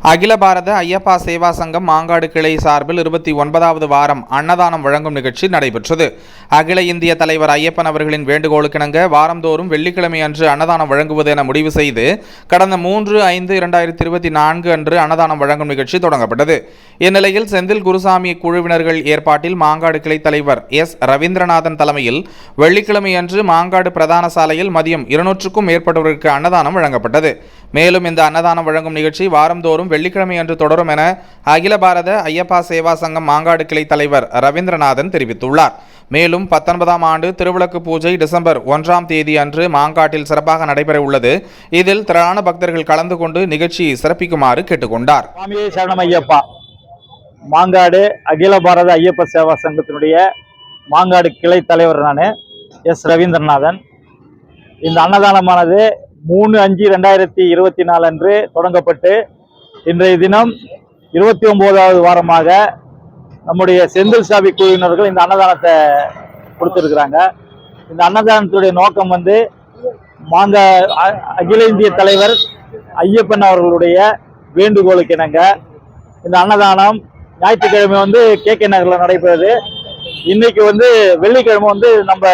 அகில பாரத ஐயப்பா சேவா சங்கம் மாங்காடு கிளை சார்பில் 29வது வாரம் அன்னதானம் வழங்கும் நிகழ்ச்சி நடைபெற்றது. அகில இந்திய தலைவர் ஐயப்பன் அவர்களின் வேண்டுகோளுக்கிணங்க வாரந்தோறும் வெள்ளிக்கிழமை அன்று அன்னதானம் வழங்குவது என முடிவு செய்து கடந்த 3/5/2024 அன்று அன்னதானம் வழங்கும் நிகழ்ச்சி தொடங்கப்பட்டது. இந்நிலையில் செந்தில் குருசாமி குழுவினர்கள் ஏற்பாட்டில் மாங்காடு கிளை தலைவர் எஸ். ரவீந்திரநாதன் தலைமையில் வெள்ளிக்கிழமை அன்று மாங்காடு பிரதான சாலையில் மதியம் 200க்கும் மேற்பட்டவருக்கு அன்னதானம் வழங்கப்பட்டது. மேலும் இந்த அன்னதானம் வழங்கும் நிகழ்ச்சி வாரந்தோறும் வெள்ளிக்கிழமை அன்று தொடரும் என அகில பாரத ஐயப்பா சேவா சங்கம் மாங்காடு கிளை தலைவர் ரவீந்திரநாதன் தெரிவித்துள்ளார். மேலும் 19ஆம் ஆண்டு திருவிளக்கு பூஜை டிசம்பர் 1ஆம் தேதி அன்று மாங்காட்டில் சிறப்பாக நடைபெற உள்ளது. இதில் திரளான பக்தர்கள் கலந்து கொண்டு நிகழ்ச்சியை சிறப்பிக்குமாறு கேட்டுக்கொண்டார். மாங்காடு அகில பாரத ஐயப்ப சேவா சங்கத்தினுடைய மாங்காடு கிளை தலைவர் நான் எஸ். ரவீந்திரநாதன். இந்த அன்னதானமானது 3/5/2024 அன்று தொடங்கப்பட்டு இன்றைய தினம் 29வது வாரமாக நம்முடைய செந்தில் சாமி குழுவினர்கள் இந்த அன்னதானத்தை கொடுத்துருக்குறாங்க. இந்த அன்னதானத்துடைய நோக்கம் அகில இந்திய தலைவர் ஐயப்பன் அவர்களுடைய வேண்டுகோளுக்கு இணங்க இந்த அன்னதானம் ஞாயிற்றுக்கிழமை KK நகரில் நடைபெறுது. இன்னைக்கு வெள்ளிக்கிழமை நம்ம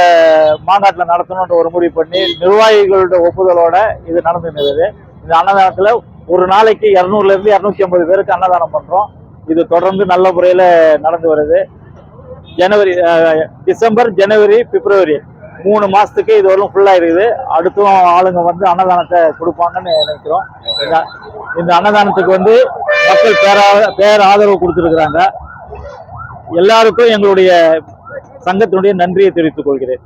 மாநாட்டில் நடத்தணுன்ற ஒரு முடிவு பண்ணி நிர்வாகிகளோட ஒப்புதலோட இது நடந்துருந்தது. இந்த அன்னதானத்தில் ஒரு நாளைக்கு 200லேருந்து 250 பேருக்கு அன்னதானம் பண்றோம். இது தொடர்ந்து நல்ல முறையில் நடந்து வருது. டிசம்பர், ஜனவரி, பிப்ரவரி 3 மாசத்துக்கு இது வரலும் ஃபுல்லா இருக்குது. அடுத்தும் ஆளுங்க அன்னதானத்தை கொடுப்பாங்கன்னு நினைக்கிறோம். இந்த அன்னதானத்துக்கு மக்கள் பேராதரவு கொடுத்துருக்குறாங்க. எல்லாருக்கும் எங்களுடைய சங்கத்தினுடைய நன்றியை தெரிவித்துக் கொள்கிறேன்.